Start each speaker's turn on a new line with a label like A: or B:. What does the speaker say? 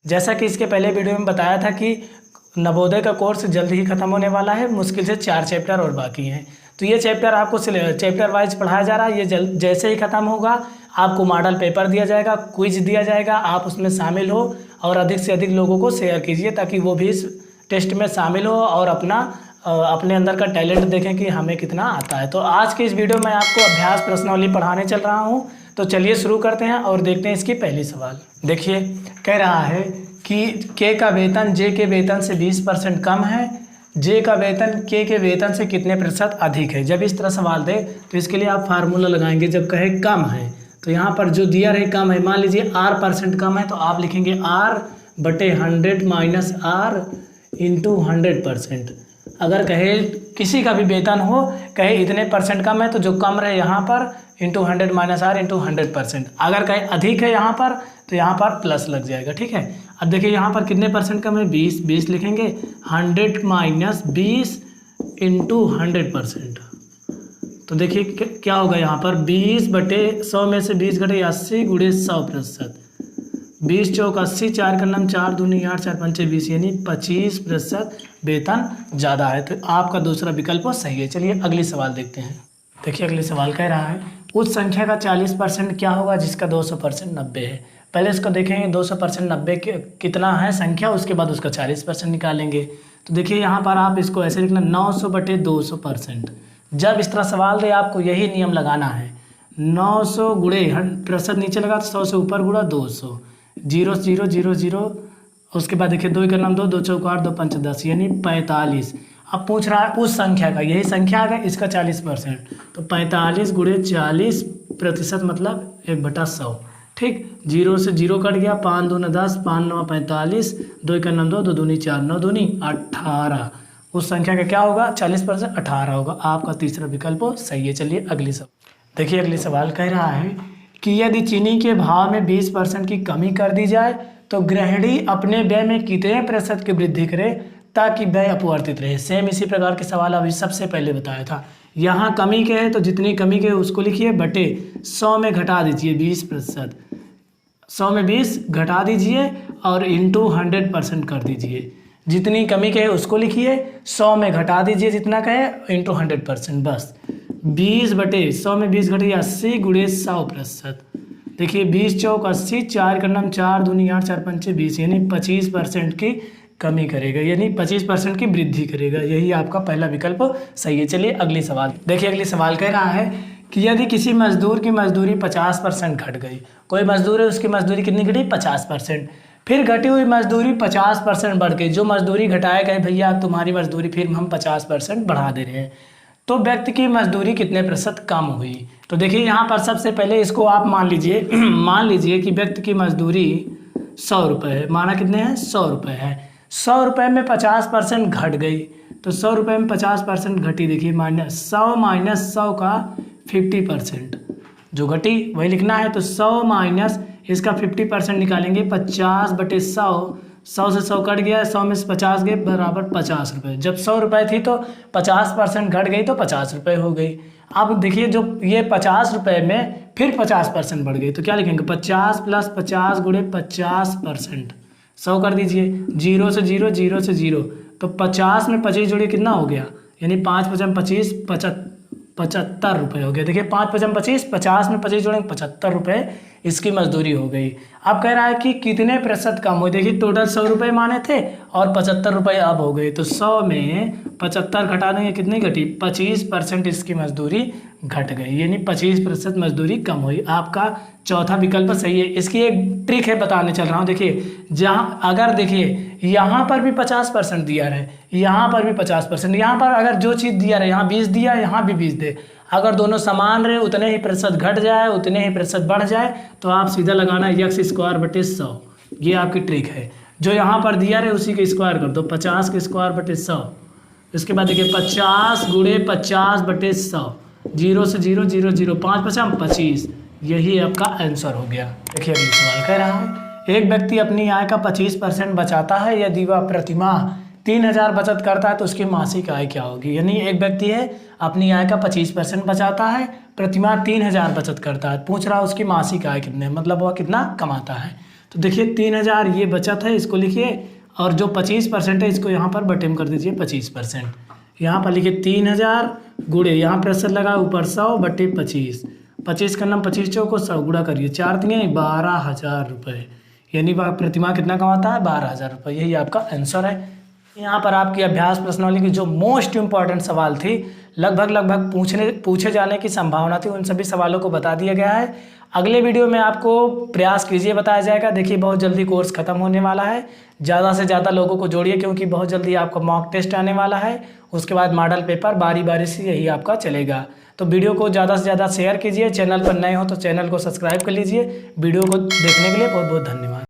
A: जैसा कि इसके पहले वीडियो में बताया था कि नवोदय का कोर्स जल्द ही खत्म होने वाला है, मुश्किल से 4 चैप्टर और बाकी हैं। तो ये चैप्टर आपको चैप्टर वाइज पढ़ाया जा रहा है। ये जैसे ही ख़त्म होगा आपको मॉडल पेपर दिया जाएगा, क्विज दिया जाएगा, आप उसमें शामिल हो और अधिक से अधिक लोगों को शेयर कीजिए ताकि वो भी इस टेस्ट में शामिल हो और अपने अंदर का टैलेंट देखें कि हमें कितना आता है। तो आज की इस वीडियो में आपको अभ्यास प्रश्नावली पढ़ाने चल रहा हूँ। तो चलिए शुरू करते हैं और देखते हैं इसकी पहली सवाल। देखिए कह रहा है कि के का वेतन जे के वेतन से 20% कम है, जे का वेतन के वेतन से कितने प्रतिशत अधिक है। जब इस तरह सवाल दे तो इसके लिए आप फार्मूला लगाएंगे। जब कहे कम है तो यहाँ पर जो दिया रहे कम है, मान लीजिए R% कम है तो आप लिखेंगे R/100 माइनस R इंटू 100%। अगर कहे किसी का भी वेतन हो, कहे इतने परसेंट कम है तो जो कम रहे यहाँ पर इंटू 100 माइनस R इंटू 100%। अगर कहे अधिक है यहाँ पर तो यहाँ पर प्लस लग जाएगा, ठीक है। अब देखिए यहाँ पर कितने परसेंट कम है, 20 लिखेंगे 100 माइनस 20 इंटू 100%। तो देखिए क्या होगा यहाँ पर 20/100 में से 20 घटे 80 गुणे 100%। 20 चौक 80, 4 का नाम 4 दूनी 8, 4 पंचे 20, यानी 25% वेतन ज़्यादा है। तो आपका दूसरा विकल्प सही है। चलिए अगली सवाल देखते हैं। देखिए अगली सवाल कह रहा है उस संख्या का 40% क्या होगा जिसका 200% 90 है। पहले इसको देखेंगे 200% 90 कितना है संख्या, उसके बाद उसका 40% निकालेंगे। तो देखिए यहाँ पर आप इसको ऐसे लिखना 900/200%। जब इस तरह सवाल दे आपको यही नियम लगाना है। 900 गुणे प्रतिशत नीचे लगा तो 100 से ऊपर गुणा 200, 0 0 0 0। उसके बाद देखिए 2 का नाम 2, 2 चौक 8, 2 पंच 10, यानी 45। अब पूछ रहा है उस संख्या का, यही संख्या आ गई, इसका 40%। तो 45 गुणे 40% मतलब 1/100, ठीक। 0 से 0 कट गया, 5 दूना 10, 5 9 45, 2 का नाम 2, 2 दूनी 4, 9 दूनी 18। उस संख्या का क्या होगा 40% 18 होगा। आपका तीसरा विकल्प सही है। चलिए अगली सवाल देखिए। अगली सवाल कह रहा है कि यदि चीनी के भाव में 20% की कमी कर दी जाए तो गृहिणी अपने व्यय में कितने प्रतिशत की वृद्धि करे ताकि व्यय अपवर्तित रहे। सेम इसी प्रकार के सवाल अभी सबसे पहले बताया था। यहाँ कमी के है तो जितनी कमी के उसको लिखिए बटे 100 में घटा दीजिए 20%। 100 में 20 घटा दीजिए और इंटू 100% कर दीजिए। जितनी कमी के है उसको लिखिए, 100 में घटा दीजिए जितना कहे इंटू 100%। बस 20/100 में 20 घटे 80 गुणे 100%। देखिए 20 चौक 80, 4 का नाम 4 दूनी 8, 4 पंचे 20, यानी 25% की कमी करेगा, यानी 25% की वृद्धि करेगा। यही आपका पहला विकल्प सही है। चलिए अगली सवाल देखिए। अगली सवाल कह रहा है कि यदि किसी मजदूर की मजदूरी 50% घट गई, कोई मजदूर है उसकी मजदूरी कितनी घटी 50%, फिर घटी हुई मजदूरी 50% बढ़ गई। जो मजदूरी घटाया गए भैया तुम्हारी मजदूरी फिर हम 50% बढ़ा दे रहे हैं, तो व्यक्ति की मजदूरी कितने प्रतिशत कम हुई। तो देखिए यहाँ पर सबसे पहले इसको आप मान लीजिए कि व्यक्ति की मजदूरी 100 रुपये है। माना कितने हैं 100 रुपये है। 100 रुपये में 50% घट गई तो 100 रुपये में 50% घटी। देखिए -100 माइनस 100 का 50% जो घटी वही लिखना है। तो 100 माइनस इसका 50% निकालेंगे 50/100। 100 से 100 कट गया, 100 में से 50 गए बराबर 50 रुपये। जब 100 रुपये थी तो 50% घट गई तो 50 रुपये हो गई। अब देखिए जो ये 50 रुपये में फिर 50% बढ़ गई तो क्या लिखेंगे 50 + 50 गुणे 50%। 100 कर दीजिए, 0 से 0, 0 से 0, तो 50 में 25 जोड़िए कितना हो गया, यानी 5 × 5 = 25, 75 रुपये हो गया। देखिए 5 × 5 = 25, 50 में 25 जोड़ेंगे 75 रुपये इसकी मजदूरी हो गई। अब कह रहा है कि कितने प्रतिशत कम हुए। देखिए टोटल 100 रुपये माने थे और 75 रुपये अब हो गए, तो 100 में 75 घटा देंगे, कितनी घटी 25% इसकी मजदूरी घट गई, यानी 25% मजदूरी कम हुई। आपका चौथा विकल्प सही है। इसकी एक ट्रिक है बताने चल रहा हूँ। देखिए जहाँ अगर देखिए यहाँ पर भी 50% दिया रहे, यहाँ पर भी 50%, यहाँ पर अगर जो चीज़ दिया रहे यहाँ 20 दिया, यहाँ भी 20 दे, अगर दोनों समान रहे उतने ही प्रतिशत घट जाए उतने ही प्रतिशत बढ़ जाए तो आप सीधा लगाना x²/100। ये आपकी ट्रिक है। जो यहाँ पर दिया रहे उसी के स्क्वायर कर दो, 50 के स्क्वायर/100। इसके बाद देखिए 50 गुणे 50/100, 0 से 0, 0 0, 5 × 5 = 25। यही आपका आंसर हो गया। देखिए अगली सवाल कह रहा है एक व्यक्ति अपनी आय का 25% बचाता है, यदि वह प्रतिमाह 3000 बचत करता है तो उसकी मासिक आय क्या होगी। यानी एक व्यक्ति है अपनी आय का 25% बचाता है, प्रतिमाह 3000 बचत करता है, पूछ रहा है उसकी मासिक आय कितने, मतलब वह कितना कमाता है। तो देखिए 3000 ये बचत है, इसको लिखिए, और जो 25% है इसको यहाँ पर बटे में कर दीजिए 25%। यहाँ पर लिखिए 3000 गुणे, यहाँ प्रेशर लगा ऊपर 100 बटे 25, 25 का नाम 25 चौको 100 गुणा करिए, 4 तियाँ 12,000 रुपये, यानी वह प्रतिमाह कितना कमाता है 12,000 रुपये। यही आपका आंसर है। यहाँ पर आपकी अभ्यास प्रश्नावली की जो मोस्ट इम्पॉर्टेंट सवाल थी, लगभग पूछे जाने की संभावना थी, उन सभी सवालों को बता दिया गया है। अगले वीडियो में आपको प्रयास कीजिए बताया जाएगा। देखिए बहुत जल्दी कोर्स खत्म होने वाला है, ज़्यादा से ज़्यादा लोगों को जोड़िए क्योंकि बहुत जल्दी आपका मॉक टेस्ट आने वाला है, उसके बाद मॉडल पेपर, बारी बारी से यही आपका चलेगा। तो वीडियो को ज़्यादा से ज़्यादा शेयर कीजिए, चैनल पर नए हो तो चैनल को सब्सक्राइब कर लीजिए। वीडियो को देखने के लिए बहुत बहुत धन्यवाद।